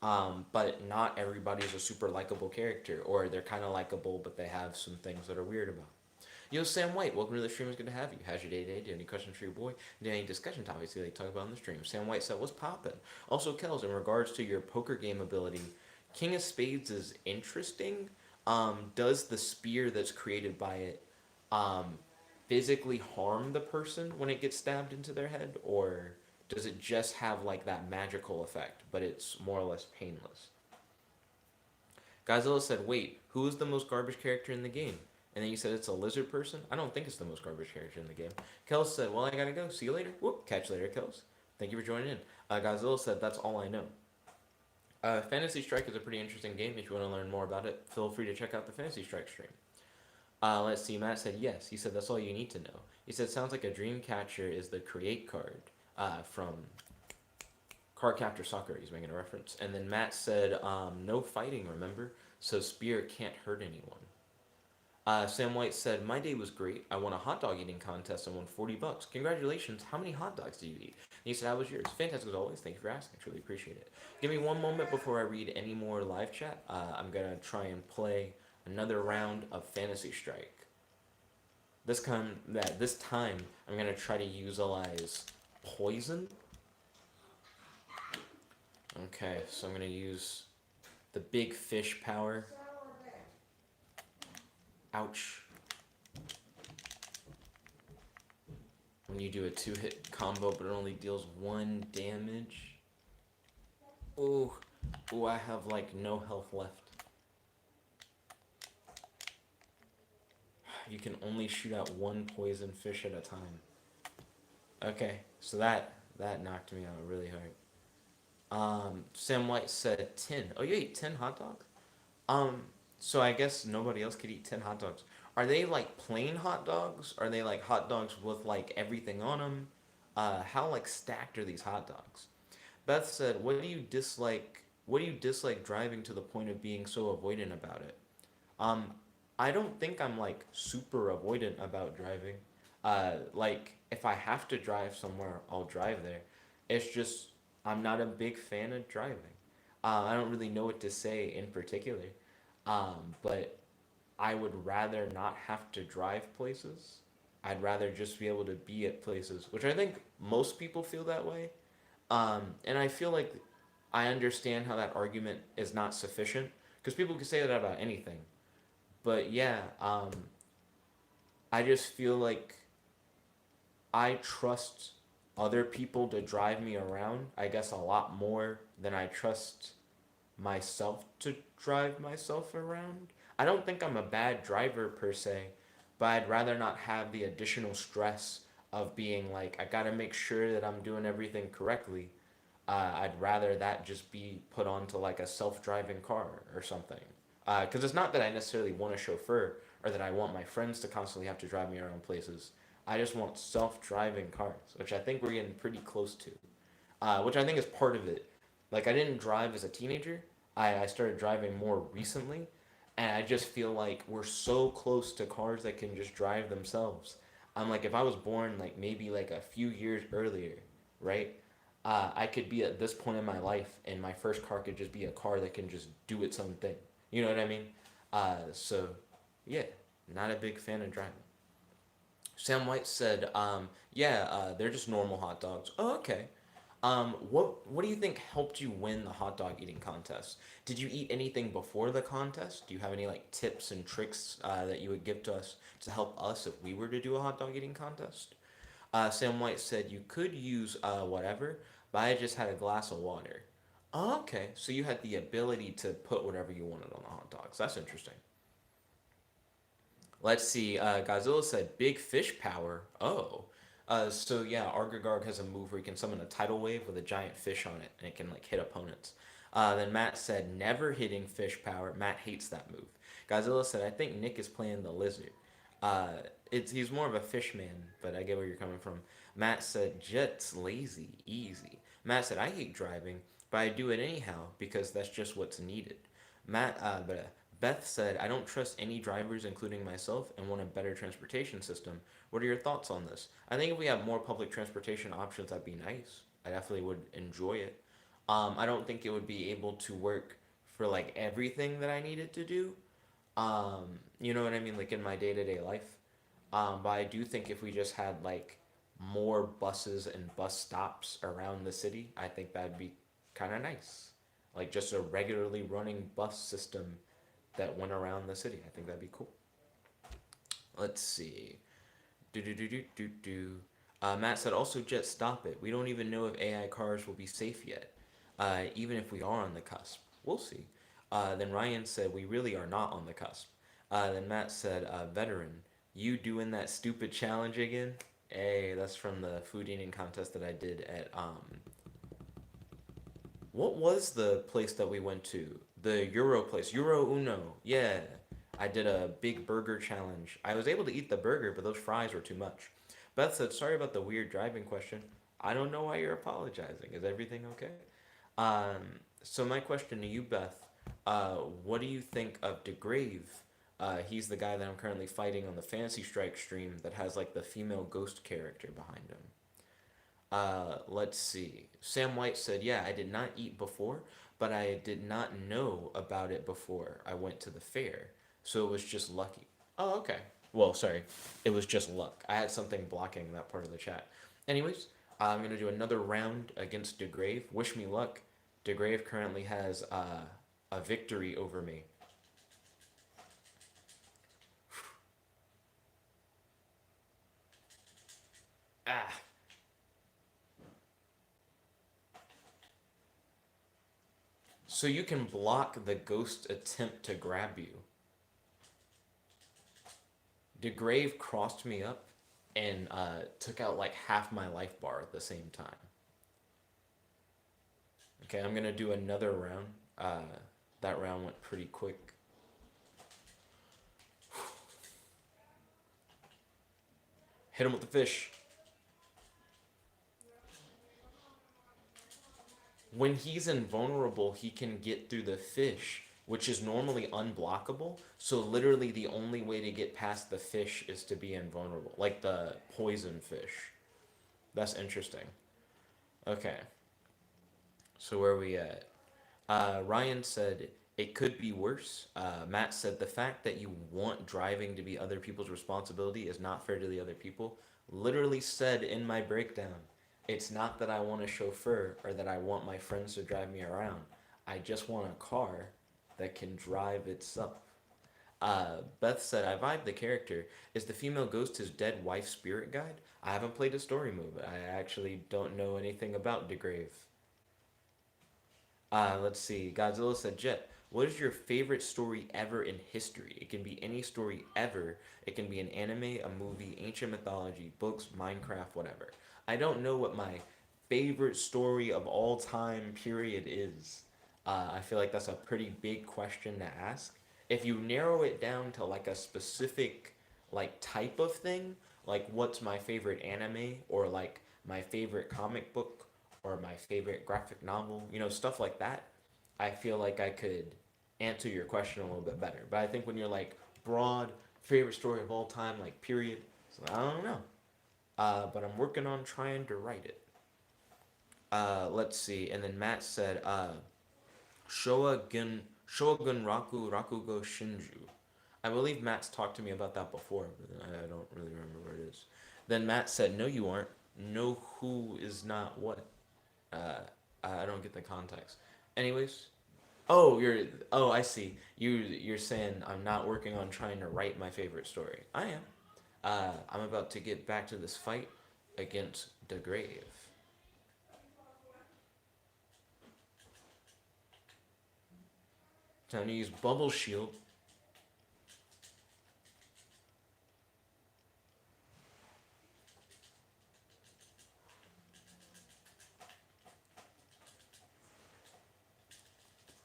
But not everybody's a super likable character, or they're kind of likable, but they have some things that are weird about. Yo, Sam White, welcome to the stream. It's good to have you. How's your day today? Do you have any questions for your boy? Do you have any discussion topics you like to talk about on the stream? Sam White said, what's poppin'? Also, Kels, in regards to your poker game ability, King of Spades is interesting. Does the spear that's created by it um, physically harm the person when it gets stabbed into their head? Or does it just have like that magical effect, but it's more or less painless? Godzilla said, wait, who is the most garbage character in the game? And then you said it's a lizard person? I don't think it's the most garbage character in the game. Kels said, well, I gotta go. See you later. Whoop. Catch you later, Kels. Thank you for joining in. Godzilla said, that's all I know. Fantasy Strike is a pretty interesting game. If you want to learn more about it, feel free to check out the Fantasy Strike stream. Let's see. Matt said, yes. He said, that's all you need to know. He said, sounds like a Dreamcatcher is the create card from Card Captor Soccer. He's making a reference. And then Matt said, no fighting, remember? So Spear can't hurt anyone. Sam White said, my day was great. I won a hot dog eating contest and won $40. Congratulations. How many hot dogs did you eat? And he said, how was yours? Fantastic as always. Thank you for asking. I truly appreciate it. Give me one moment before I read any more live chat. I'm going to try and play another round of Fantasy Strike. This time, I'm going to try to utilize poison. Okay, so I'm going to use the big fish power. Ouch. When you do a 2-hit combo, but it only deals 1 damage. Ooh. Ooh, I have like no health left. You can only shoot out 1 poison fish at a time. Okay, so that knocked me out really hard. Sam White said 10. Oh, you ate 10 hot dogs? So I guess nobody else could eat 10 hot dogs. Are they like plain hot dogs? Are they like hot dogs with like everything on them? How like stacked are these hot dogs? Beth said, "What do you dislike? What do you dislike driving to the point of being so avoidant about it?" I don't think I'm like super avoidant about driving. Like if I have to drive somewhere, I'll drive there. It's just I'm not a big fan of driving. I don't really know what to say in particular. But I would rather not have to drive places. I'd rather just be able to be at places, which I think most people feel that way. And I feel like I understand how that argument is not sufficient because people can say that about anything. But yeah, I just feel like I trust other people to drive me around, I guess, a lot more than I trust myself to drive myself around. I don't think I'm a bad driver per se, but I'd rather not have the additional stress of being like, I gotta make sure that I'm doing everything correctly. I'd rather that just be put onto like a self driving car or something. Because it's not that I necessarily want a chauffeur or that I want my friends to constantly have to drive me around places. I just want self driving cars, which I think we're getting pretty close to, which I think is part of it. Like, I didn't drive as a teenager, I started driving more recently, and I just feel like we're so close to cars that can just drive themselves. I'm like, if I was born like maybe like a few years earlier, right? I could be at this point in my life, and my first car could just be a car that can just do its own thing. You know what I mean? So, yeah, not a big fan of driving. Sam White said, "Yeah, they're just normal hot dogs." Oh, okay. What do you think helped you win the hot dog eating contest? Did you eat anything before the contest? Do you have any like tips and tricks that you would give to us to help us if we were to do a hot dog eating contest? Sam White said you could use whatever, but I just had a glass of water. Oh, okay, so you had the ability to put whatever you wanted on the hot dogs. That's interesting. Let's see. Godzilla said big fish power. Oh. So yeah, Argagarg has a move where he can summon a tidal wave with a giant fish on it, and it can like hit opponents. Then Matt said never hitting fish power. Matt hates that move. Godzilla said I think Nick is playing the lizard. Uh, he's more of a fish man, but I get where you're coming from. Matt said Jet's lazy, easy. Matt said I hate driving, but I do it anyhow because that's just what's needed. But Beth said, I don't trust any drivers, including myself, and want a better transportation system. What are your thoughts on this? I think if we have more public transportation options, that'd be nice. I definitely would enjoy it. I don't think it would be able to work for like everything that I needed to do. You know what I mean? Like in my day to day life. But I do think if we just had like more buses and bus stops around the city, I think that'd be kind of nice. Like just a regularly running bus system that went around the city. I think that'd be cool. Let's see. Do do do do do do. Matt said also Jet stop it. We don't even know if AI cars will be safe yet. Even if we are on the cusp, we'll see. Then Ryan said we really are not on the cusp. Then Matt said veteran, you doing that stupid challenge again? Hey, that's from the food eating contest that I did at what was the place that we went to? The Euro place, Euro Uno. Yeah, I did a big burger challenge. I was able to eat the burger, but those fries were too much. Beth said, "Sorry about the weird driving question. I don't know why you're apologizing. Is everything okay?" So my question to you, Beth, what do you think of DeGrave? He's the guy that I'm currently fighting on the Fantasy Strike stream that has like the female ghost character behind him. Let's see. Sam White said, "Yeah, I did not eat before, but I did not know about it before I went to the fair. So it was just lucky." Oh, okay. Well, sorry. It was just luck. I had something blocking that part of the chat. Anyways, I'm going to do another round against DeGrave. Wish me luck. DeGrave currently has a victory over me. Ah. So you can block the ghost attempt to grab you. DeGrave crossed me up and took out like half my life bar at the same time. Okay, I'm gonna do another round. That round went pretty quick. Hit him with the fish. When he's invulnerable, he can get through the fish which is normally unblockable. So literally the only way to get past the fish is to be invulnerable, like the poison fish. That's interesting. Okay, so where are we at? Ryan said it could be worse. Matt said the fact that you want driving to be other people's responsibility is not fair to the other people. Literally said in my breakdown, it's not that I want a chauffeur or that I want my friends to drive me around. I just want a car that can drive itself. Beth said, I vibe the character. Is the female ghost his dead wife's spirit guide? I haven't played a story mode. I actually don't know anything about DeGrave. Let's see. Godzilla said, Jet, what is your favorite story ever in history? It can be any story ever. It can be an anime, a movie, ancient mythology, books, Minecraft, whatever. I don't know what my favorite story of all time, period, is. I feel like that's a pretty big question to ask. If you narrow it down to like a specific like type of thing, like what's my favorite anime or like my favorite comic book or my favorite graphic novel, stuff like that, I feel like I could answer your question a little bit better. But I think when you're like broad favorite story of all time, like period, so I don't know. But I'm working on trying to write it. Let's see. And then Matt said, Shogun Rakugo Shinju. I believe Matt's talked to me about that before, but I don't really remember where it is. Then Matt said, no, you aren't. No, who is not what? Uh, I don't get the context. Anyways, oh, I see. You're saying I'm not working on trying to write my favorite story. I am. I'm about to get back to this fight against the grave. Time to use bubble shield.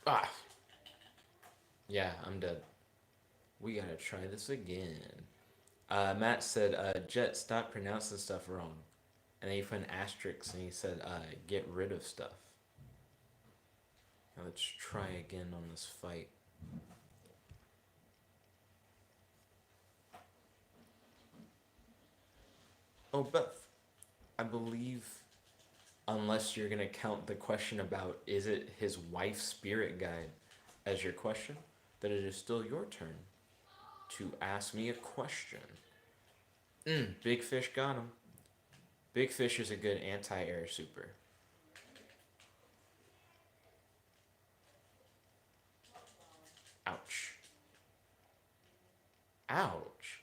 Ah, yeah, I'm dead. We gotta try this again. Matt said, Jet, stop pronouncing stuff wrong. And then he put an asterisk and he said, get rid of stuff. Now let's try again on this fight. Oh, Beth, I believe, unless you're gonna count the question about is it his wife's spirit guide as your question, then it is still your turn to ask me a question. Big Fish got him. Big Fish is a good anti-air super. Ouch. Ouch.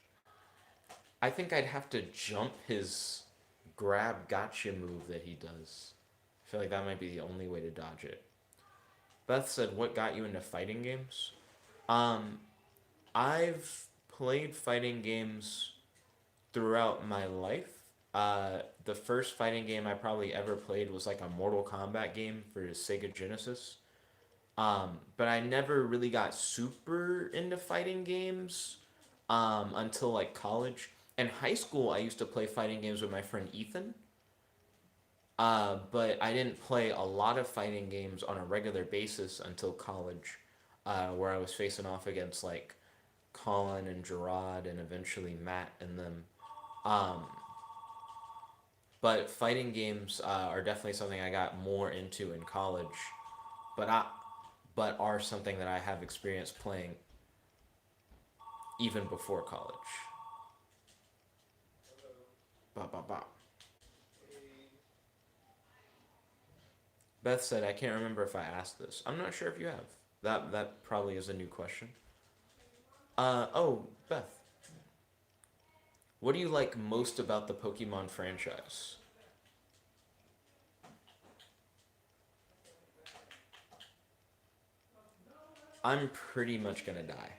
I think I'd have to jump his grab gotcha move that he does. I feel like that might be the only way to dodge it. Beth said, what got you into fighting games? Um, I've played fighting games throughout my life. The first fighting game I probably ever played was like a Mortal Kombat game for Sega Genesis. But I never really got super into fighting games until like college. In high school, I used to play fighting games with my friend Ethan. But I didn't play a lot of fighting games on a regular basis until college, where I was facing off against like Colin and Gerard and eventually Matt and them. Um, but fighting games are definitely something I got more into in college, but I but are something that I have experience playing even before college. Ba ba ba. Beth said, I can't remember if I asked this. I'm not sure if you have. That probably is a new question. Oh, Beth, what do you like most about the Pokemon franchise? I'm pretty much gonna die.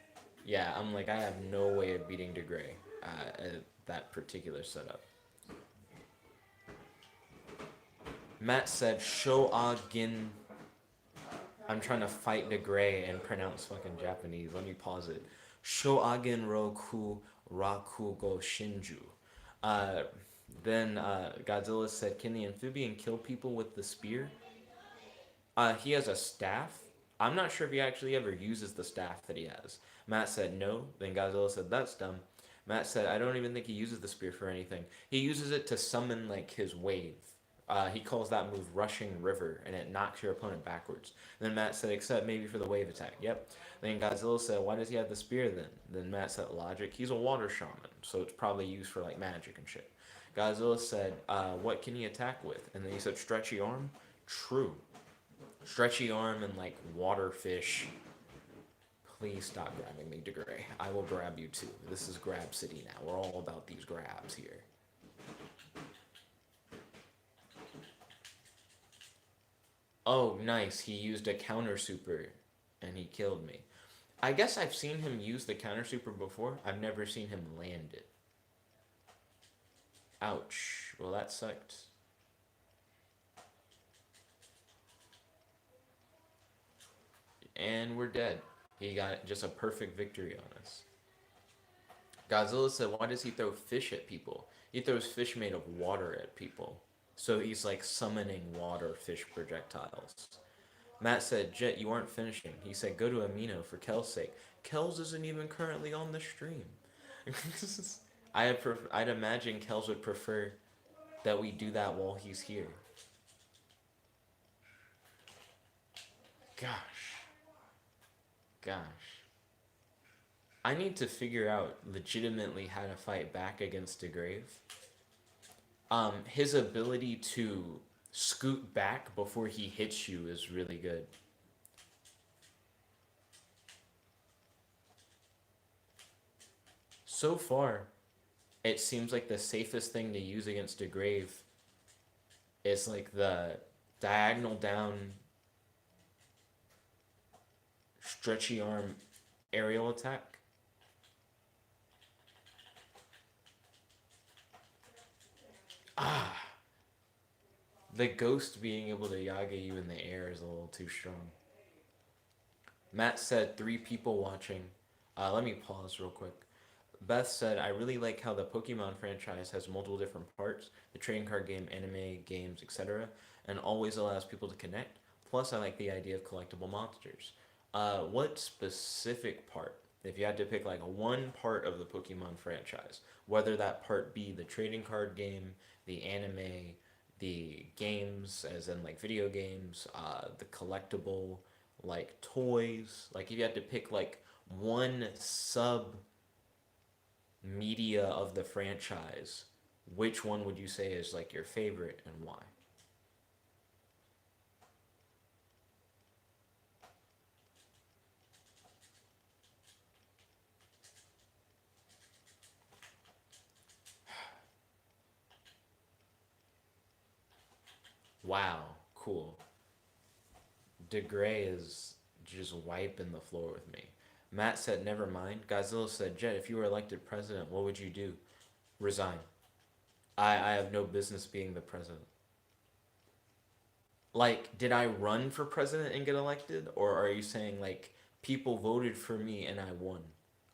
Yeah, I'm like, I have no way of beating DeGray at that particular setup. Matt said, Shoagin. I'm trying to fight DeGray and pronounce fucking Japanese. Let me pause it. Shoagin Roku Rakugo Shinju. Uh, then Godzilla said, can the amphibian kill people with the spear? He has a staff, I'm not sure if he actually ever uses the staff that he has. Matt said no. Then Godzilla said that's dumb. Matt said I don't even think he uses the spear for anything. He uses it to summon like his wave. He calls that move Rushing River, and it knocks your opponent backwards. And then Matt said, except maybe for the wave attack. Yep. Then Godzilla said, why does he have the spear then? Then Matt said, logic. He's a water shaman, so it's probably used for like magic and shit. Godzilla said, what can he attack with? And then he said, stretchy arm. True. Stretchy arm and like water fish. Please stop grabbing me, DeGray. I will grab you too. This is Grab City now. We're all about these grabs here. Oh, nice. He used a counter super and he killed me. I guess I've seen him use the counter super before. I've never seen him land it. Ouch. Well, that sucked. And we're dead. He got just a perfect victory on us. Godzilla said, why does he throw fish at people? He throws fish made of water at people. So he's like summoning water fish projectiles. Matt said, Jet, you aren't finishing. He said, go to Amino for Kel's sake. Kel's isn't even currently on the stream. I'd imagine Kels would prefer that we do that while he's here. Gosh. I need to figure out legitimately how to fight back against DeGrave. His ability to scoot back before he hits you is really good. So far, it seems like the safest thing to use against DeGrave is like the diagonal down stretchy arm aerial attack. The ghost being able to Yaga you in the air is a little too strong. Matt said 3 people watching. Let me pause real quick. Beth said, I really like how the Pokemon franchise has multiple different parts, the trading card game, anime, games, etc., and always allows people to connect. Plus, I like the idea of collectible monsters. What specific part, if you had to pick like one part of the Pokemon franchise, whether that part be the trading card game, the anime, the games, as in like video games, the collectible, like toys, like if you had to pick like one sub media of the franchise, which one would you say is like your favorite and why? Wow, cool. DeGray is just wiping the floor with me. Matt said, never mind. Godzilla said, Jet, if you were elected president, what would you do? Resign. I have no business being the president. Like, did I run for president and get elected? Or are you saying, like, people voted for me and I won?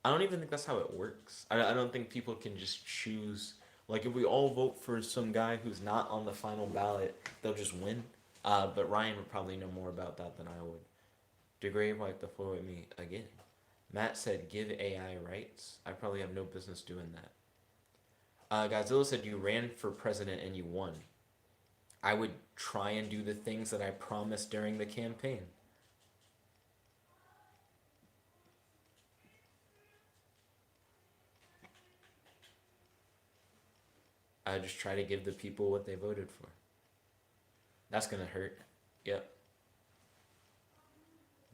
I don't even think that's how it works. I don't think people can just choose. Like, if we all vote for some guy who's not on the final ballot, they'll just win. But Ryan would probably know more about that than I would. DeGray wiped the floor with me again. Matt said, give AI rights. I probably have no business doing that. Godzilla said, you ran for president and you won. I would try and do the things that I promised during the campaign. I just try to give the people what they voted for. That's gonna hurt. Yep.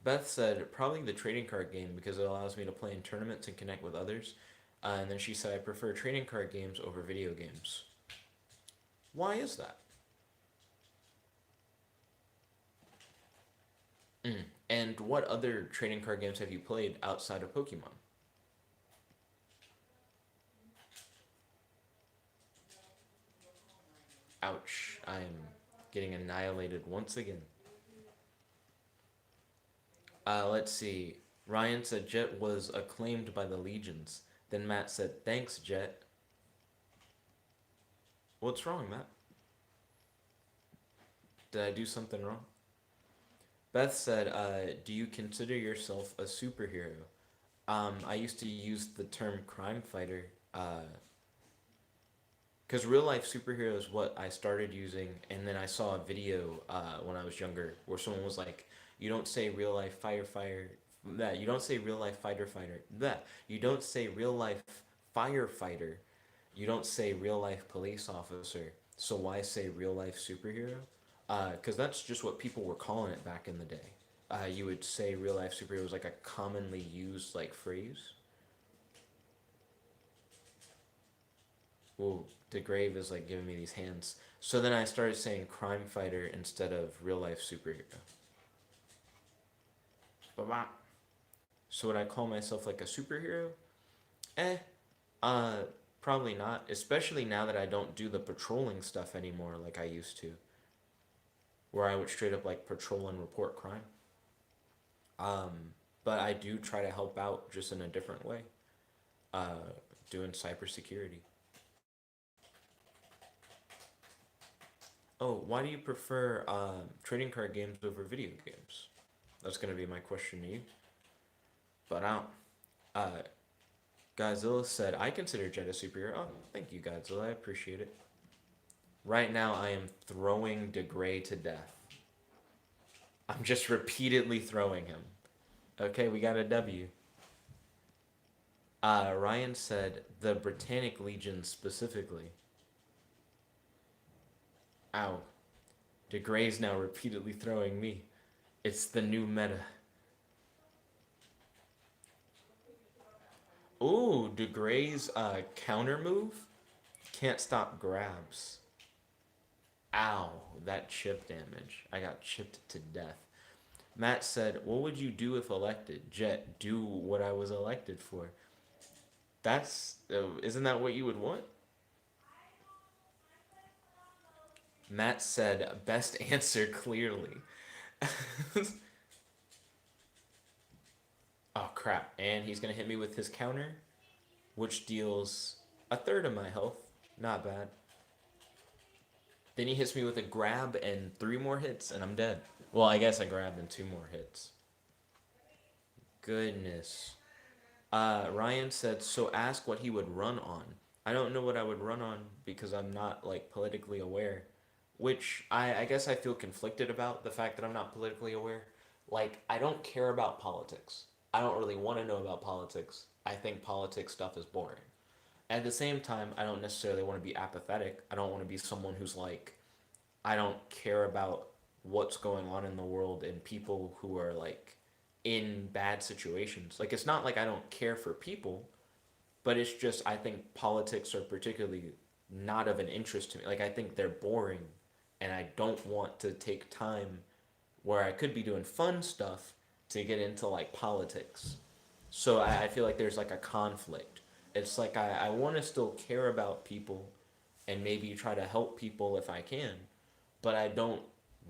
Beth said, probably the trading card game because it allows me to play in tournaments and connect with others. And then she said, I prefer trading card games over video games. Why is that? And what other trading card games have you played outside of Pokemon? Ouch, I am getting annihilated once again. Let's see. Ryan said Jet was acclaimed by the legions. Then Matt said, thanks, Jet. What's wrong, Matt? Did I do something wrong? Beth said, do you consider yourself a superhero? I used to use the term crime fighter, because real life superhero is what I started using, and then I saw a video when I was younger where someone was like, "You don't say real life firefighter, that you don't say real life fighter, that you don't say real life firefighter, you don't say real life police officer. So why say real life superhero? Because that's just what people were calling it back in the day. You would say real life superhero was like a commonly used like phrase. Well, DeGrave is like giving me these hands. So then I started saying crime fighter instead of real life superhero. So would I call myself like a superhero? Eh, uh, probably not. Especially now that I don't do the patrolling stuff anymore like I used to, where I would straight up like patrol and report crime. But I do try to help out just in a different way, uh, doing cybersecurity. Oh, why do you prefer trading card games over video games? That's gonna be my question to you. But I don't. Uh, Godzilla said, I consider Jet a superhero. Oh, thank you, Godzilla. I appreciate it. Right now, I am throwing DeGray to death. I'm just repeatedly throwing him. Okay, we got a W. Ryan said, the Britannic Legion specifically. Ow. DeGray's now repeatedly throwing me. It's the new meta. Ooh, DeGray's counter move? Can't stop grabs. Ow, that chip damage. I got chipped to death. Matt said, what would you do if elected? Jet, do what I was elected for. That's, isn't that what you would want? Matt said, best answer clearly. Oh crap, and he's gonna hit me with his counter, which deals a third of my health. Not bad. Then he hits me with a grab and 3 more hits, and I'm dead. Well, I guess I grabbed and 2 more hits. Goodness. Ryan said, so ask what he would run on. I don't know what I would run on because I'm not like politically aware. Which I guess I feel conflicted about the fact that I'm not politically aware. Like, I don't care about politics. I don't really want to know about politics. I think politics stuff is boring. At the same time, I don't necessarily want to be apathetic. I don't want to be someone who's like, I don't care about what's going on in the world and people who are like in bad situations. Like, it's not like I don't care for people, but it's just I think politics are particularly not of an interest to me. Like, I think they're boring and I don't want to take time where I could be doing fun stuff to get into like politics. So I feel like there's like a conflict. It's like I want to still care about people and maybe try to help people if I can, but I don't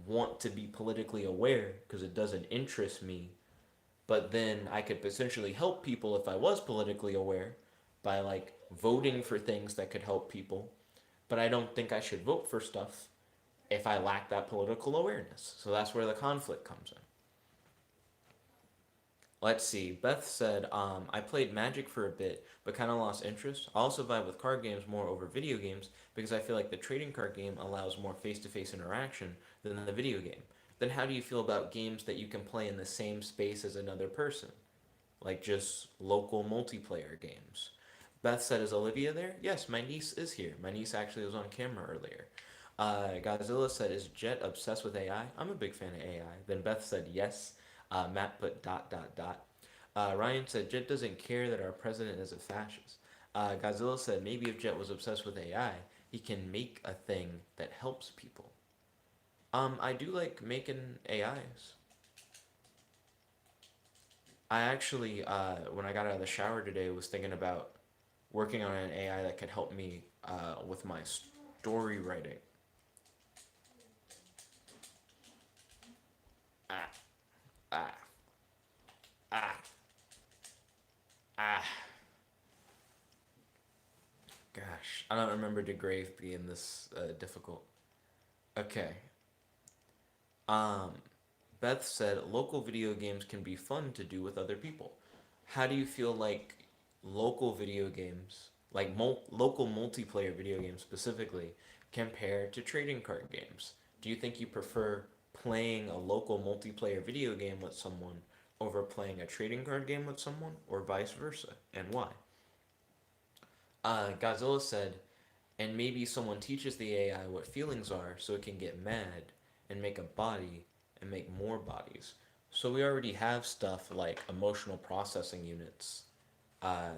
want to be politically aware because it doesn't interest me. But then I could potentially help people if I was politically aware by like voting for things that could help people. But I don't think I should vote for stuff if I lack that political awareness. So that's where the conflict comes in. Let's see. Beth said, I played Magic for a bit, but kind of lost interest. I also vibe with card games more over video games because I feel like the trading card game allows more face-to-face interaction than the video game. Then how do you feel about games that you can play in the same space as another person? Like just local multiplayer games. Beth said, is Olivia there? Yes, my niece is here. My niece actually was on camera earlier. Godzilla said, is Jet obsessed with AI? I'm a big fan of AI. Then Beth said, yes. Matt put dot dot dot. Ryan said, Jet doesn't care that our president is a fascist. Godzilla said, maybe if Jet was obsessed with AI, he can make a thing that helps people. I do like making AIs. I actually, when I got out of the shower today, was thinking about working on an AI that could help me with my story writing. Ah, ah, ah, ah. Gosh, I don't remember DeGrave being this difficult. Okay. Um, Beth said local video games can be fun to do with other people. How do you feel like local video games, like local multiplayer video games specifically, compare to trading card games? Do you think you prefer playing a local multiplayer video game with someone over playing a trading card game with someone, or vice versa, and why? Godzilla said, and maybe someone teaches the AI what feelings are so it can get mad and make a body and make more bodies. So we already have stuff like emotional processing units uh,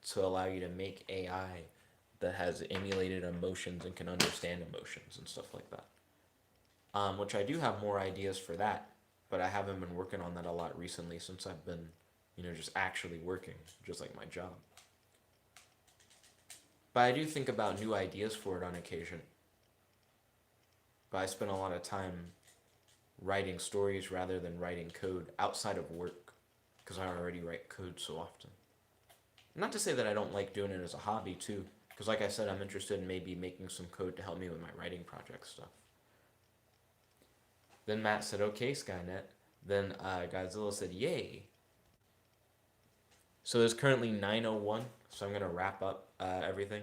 to allow you to make AI that has emulated emotions and can understand emotions and stuff like that. Which I do have more ideas for that, but I haven't been working on that a lot recently since I've been, just actually working, just like my job. But I do think about new ideas for it on occasion. But I spend a lot of time writing stories rather than writing code outside of work because I already write code so often. Not to say that I don't like doing it as a hobby too, because like I said, I'm interested in maybe making some code to help me with my writing project stuff. Then Matt said, okay, Skynet. Then Godzilla said, yay. So there's currently 9:01, so I'm going to wrap up everything.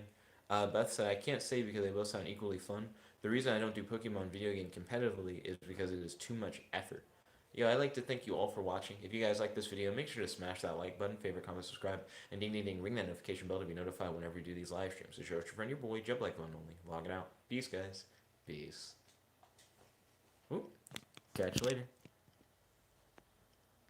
Beth said, I can't say because they both sound equally fun. The reason I don't do Pokemon video game competitively is because it is too much effort. Yo, I'd like to thank you all for watching. If you guys like this video, make sure to smash that like button, favorite, comment, subscribe, and ding ding ding, ring that notification bell to be notified whenever we do these live streams. It's your friend, your boy, Jetblack Only. Logging out. Peace, guys. Peace. Oop. Catch you later.